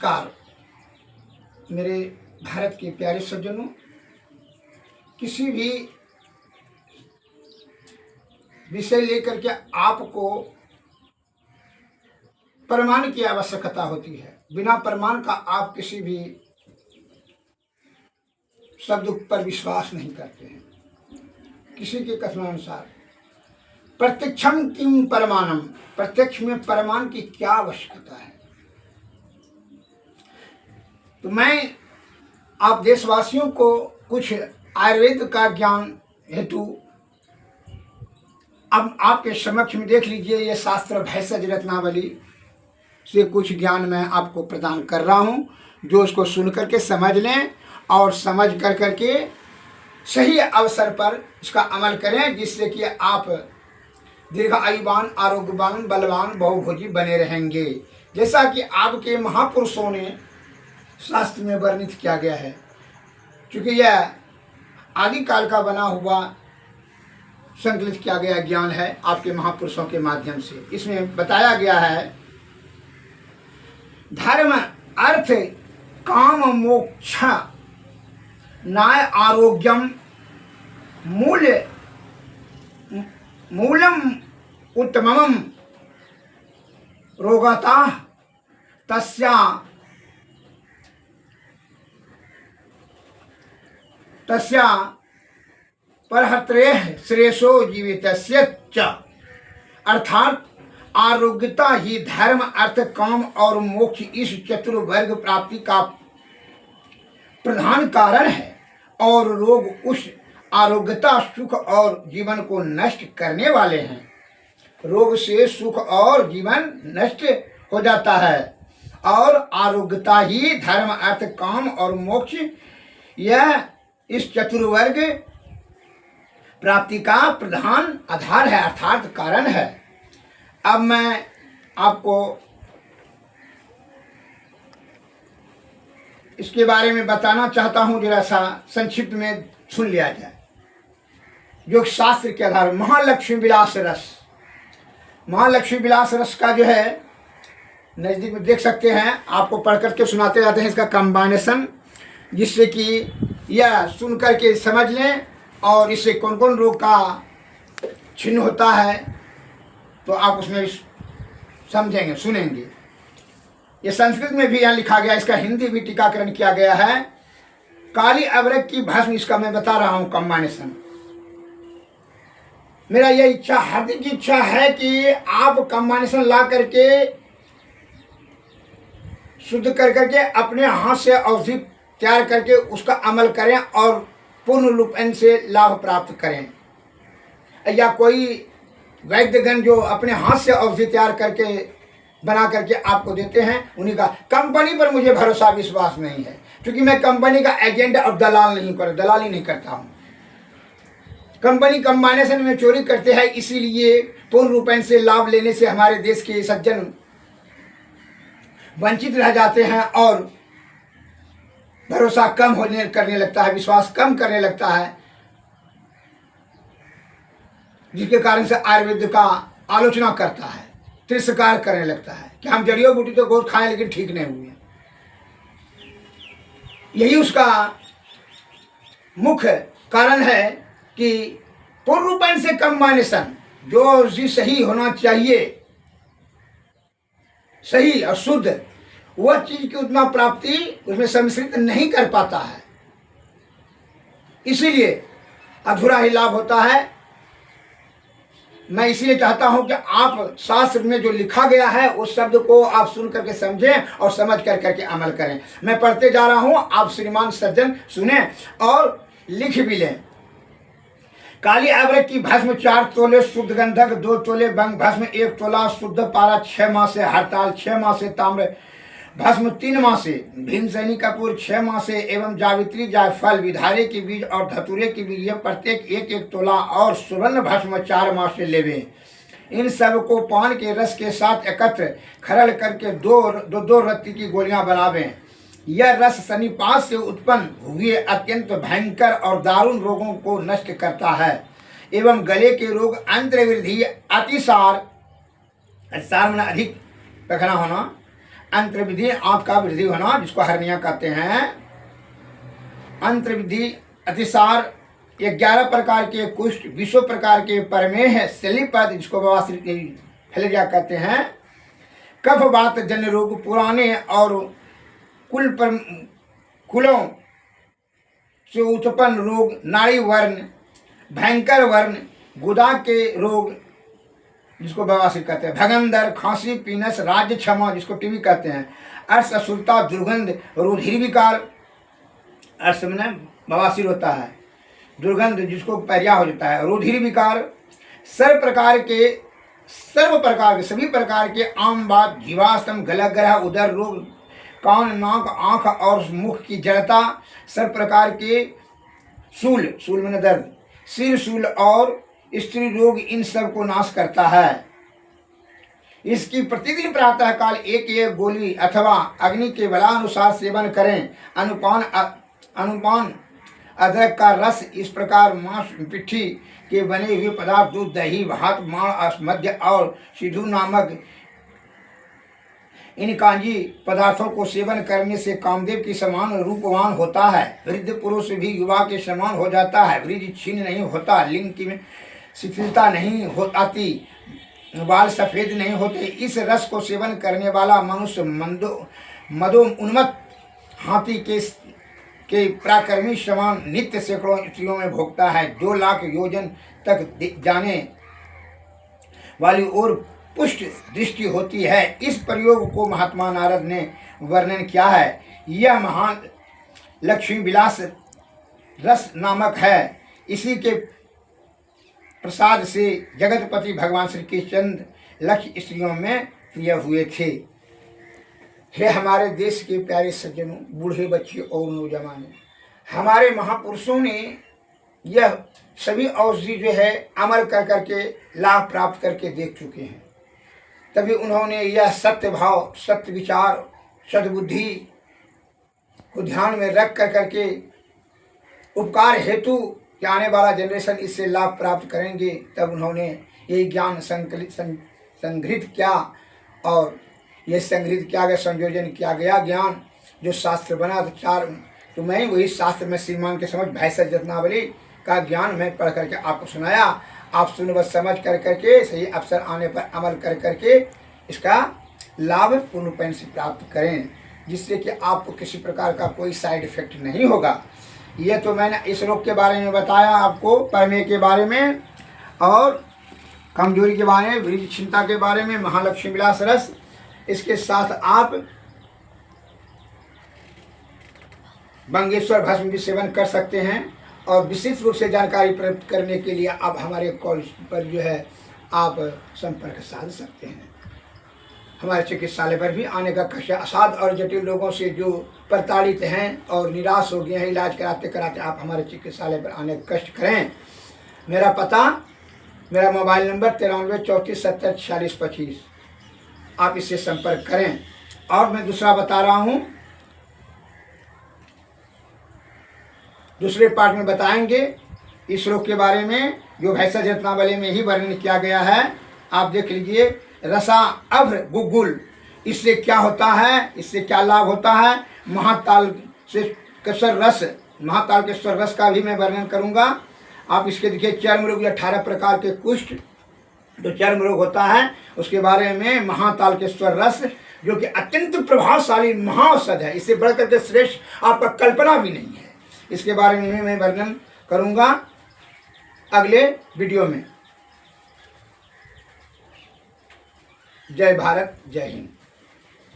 नमस्कार मेरे भारत के प्यारे सज्जनों। किसी भी विषय लेकर के आपको प्रमाण की आवश्यकता होती है। बिना प्रमाण का आप किसी भी शब्द पर विश्वास नहीं करते हैं। किसी के कथनानुसार प्रत्यक्षम किम प्रमाणम, प्रत्यक्ष में प्रमाण की क्या आवश्यकता है। तो मैं आप देशवासियों को कुछ आयुर्वेद का ज्ञान हेतु अब आपके समक्ष में देख लीजिए। ये शास्त्र भैषज रत्नावली से कुछ ज्ञान मैं आपको प्रदान कर रहा हूँ, जो उसको सुन करके समझ लें और समझ कर करके सही अवसर पर इसका अमल करें, जिससे कि आप दीर्घायुवान, आरोग्यवान, बलवान, बहुभोजी बने रहेंगे। जैसा कि आपके महापुरुषों ने शास्त्र में वर्णित किया गया है, क्योंकि यह आदिकाल का बना हुआ संकलित किया गया ज्ञान है आपके महापुरुषों के माध्यम से। इसमें बताया गया है धर्म अर्थ काम मोक्ष न्याय आरोग्यम मूलम उत्तमम रोगता तस्या परहत्रेह श्रेयसो जीवितस्य च। अर्थात आरोग्यता ही धर्म अर्थ काम और मोक्ष इस चतुर्वर्ग प्राप्ति का प्रधान कारण है, और रोग उस आरोग्यता सुख और जीवन को नष्ट करने वाले हैं। रोग से सुख और जीवन नष्ट हो जाता है, और आरोग्यता ही धर्म अर्थ काम और मोक्ष यह इस चतुर्वर्ग प्राप्ति का प्रधान आधार है, अर्थात कारण है। अब मैं आपको इसके बारे में बताना चाहता हूँ, जरा सा संक्षिप्त में सुन लिया जाए। योग शास्त्र के आधार महालक्ष्मी विलास रस, महालक्ष्मी विलास रस का जो है नज़दीक में देख सकते हैं, आपको पढ़ करके सुनाते जाते हैं इसका कॉम्बिनेशन, जिससे कि यह सुन करके समझ लें और इससे कौन कौन रोग का छिन्न होता है, तो आप उसमें समझेंगे, सुनेंगे। ये संस्कृत में भी यहाँ लिखा गया, इसका हिंदी भी टीकाकरण किया गया है। काली अबरक की भस्म, इसका मैं बता रहा हूँ कॉम्बिनेशन। मेरा यह इच्छा, हार्दिक इच्छा है कि आप कॉम्बिनेशन ला करके शुद्ध कर करके अपने हाथ से औषधि तैयार करके उसका अमल करें और पूर्ण रूप से लाभ प्राप्त करें। या कोई वैद्यगण जो अपने हाथ से औषधि तैयार करके बना करके आपको देते हैं, उन्हीं का कंपनी पर मुझे भरोसा विश्वास नहीं है, क्योंकि मैं कंपनी का एजेंट और दलाली नहीं करता हूँ। कंपनी कॉम्बिनेशन में चोरी करते हैं, इसीलिए पूर्ण रूप से लाभ लेने से हमारे देश के सज्जन वंचित रह जाते हैं और भरोसा कम करने लगता है, विश्वास कम करने लगता है, जिसके कारण से आयुर्वेद का आलोचना करता है, तिरस्कार करने लगता है कि हम जड़ियों बूटी तो बहुत खाएं लेकिन ठीक नहीं हुए। यही उसका मुख्य कारण है कि पूर्ण रूप से कॉम्बिनेशन जो सही होना चाहिए, सही और शुद्ध, वह चीज की उतना प्राप्ति उसमें सम्मिश्रित नहीं कर पाता है, इसीलिए अधूरा ही लाभ होता है। मैं इसीलिए चाहता हूं कि आप शास्त्र में जो लिखा गया है उस शब्द को आप सुन करके समझें और समझ कर करके अमल करें। मैं पढ़ते जा रहा हूं, आप श्रीमान सज्जन सुने और लिख भी लें। काली अबरक की भस्म 4 तोले शुद्ध गंधक, 2 तोले बंग भस्म, 1 तोला शुद्ध पारा, 6 माह से हड़ताल, 6 माह से ताम्र भस्म, 3 माह से भीमसेनी कपूर, 6 माह से एवं जावित्री, जायफल, विधारे के बीज और धतूरे के बीज, यह प्रत्येक 1-1 तोला और सुवर्ण भस्म 4 माह से लेवे। इन सब को पान के रस के साथ एकत्र खरल करके दो रत्ती की गोलियां बनावें। यह रस सन्निपात से उत्पन्न हुए अत्यंत भयंकर और दारुण रोगों को नष्ट करता है एवं गले के रोग, अंत्र वृद्धि, अतिसार, सार में अधिक पखना होना, अंतर्विधि आंख का वृद्धि होना जिसको हर्निया कहते हैं। अंतर्विधि अतिसार, 11 प्रकार के कुष्ठ, 20 प्रकार के प्रमेह, शल्यपद जिसको बवासीर हैलरिया कहते हैं। कफ वात जन्य रोग, पुराने और कुलों से उत्पन्न रोग, नाड़ी वर्ण, भयंकर वर्ण, गुदा के रोग जिसको बवासीर कहते हैं। भगंदर, खांसी, पीनस, राज्य क्षमा जिसको टीबी कहते हैं। अर्श असुरता, दुर्गंध, रुधिर विकार, अर्श में बवासीर होता है, दुर्गंध जिसको पैरिया हो जाता है, रुधिर विकार, सर्व प्रकार के सभी प्रकार के आम बात, जीवाश्म, गलग्रह, उदर रोग, कान, नाक, आंख और मुख की जड़ता, सर्व प्रकार के शूल में दर्द, सिर शूल और स्त्री रोग, इन सब को नाश करता है। इसकी प्रतिदिन प्रातः काल एक गोली अथवा अग्नि के बलानुसार सेवन करें। अनुपान अदरक का रस, इस प्रकार मांस पिट्ठी के बने हुए पदार्थ, दूध, दही, भात, माड़, मध्य और सिद्धू नामक इन कांजी पदार्थों को सेवन करने से कामदेव के समान रूपवान होता है। वृद्ध पुरुष भी युवा के समान हो जाता है। वृद्ध क्षीण नहीं होता, लिंग की शिथिलता नहीं आती, बाल सफेद नहीं होते। इस रस को सेवन करने वाला मनुष्य मदो उन्मत्त हाथी के पराक्रमी समान नित्य सैकड़ों स्त्रियों में भोगता है। 2 लाख योजन तक जाने वाली और पुष्ट दृष्टि होती है। इस प्रयोग को महात्मा नारद ने वर्णन किया है। यह महान लक्ष्मी विलास रस नामक है। इसी के प्रसाद से जगतपति भगवान श्री कृष्ण लक्ष्य स्त्रियों में प्रिय हुए थे। हे हमारे देश के प्यारे सज्जनों, बूढ़े, बच्चे और नौजवान, हमारे महापुरुषों ने यह सभी औषधि जो है अमल कर करके लाभ प्राप्त करके देख चुके हैं। तभी उन्होंने यह सत्य भाव, सत्य विचार, सद्बुद्धि को ध्यान में रख कर करके उपकार हेतु कि आने वाला जनरेशन इससे लाभ प्राप्त करेंगे, तब उन्होंने यही ज्ञान संग्रहित किया। और यह संग्रहित किया गया, संयोजन किया गया ज्ञान जो शास्त्र बना। तो मैं वही शास्त्र में श्रीमान के समझ भैंसा रत्नावली का ज्ञान मैं पढ़ करके आपको सुनाया। आप सुन बस समझ कर करके सही अवसर आने पर अमल कर करके इसका लाभ पूर्ण रूप से प्राप्त करें, जिससे कि आपको किसी प्रकार का कोई साइड इफेक्ट नहीं होगा। ये तो मैंने इस रोग के बारे में बताया आपको, प्रमेय के बारे में और कमजोरी के बारे में, वृद्ध चिंता के बारे में, महालक्ष्मी विलास रस। इसके साथ आप बंगेश्वर भस्म भी सेवन कर सकते हैं। और विशेष रूप से जानकारी प्राप्त करने के लिए आप हमारे कॉल पर जो है आप संपर्क साध सकते हैं। हमारे चिकित्सालय पर भी आने का कष्ट, असाध और जटिल रोगों से जो प्रताड़ित हैं और निराश हो गए हैं, इलाज कराते कराते आप हमारे चिकित्सालय पर आने का कष्ट करें। मेरा पता, मेरा मोबाइल नंबर 93 34 70 46 25, आप इससे संपर्क करें। और मैं दूसरा बता रहा हूँ, दूसरे पार्ट में बताएंगे इस रोग के बारे में जो भैंसा रत्नावली में ही वर्णन किया गया है। आप देख लीजिए, रसा अभ्र गुगुल, इससे क्या होता है, इससे क्या लाभ होता है। महाताल से केसर रस, महाताल केसर रस का भी मैं वर्णन करूंगा। आप इसके देखिए, चर्म रोग, 18 प्रकार के कुष्ठ जो चर्म रोग होता है उसके बारे में महाताल केसर रस, जो कि अत्यंत प्रभावशाली महाऔषध है। इससे बढ़कर के श्रेष्ठ आपका कल्पना भी नहीं है। इसके बारे में मैं वर्णन करूंगा अगले वीडियो में। जय भारत, जय हिंद।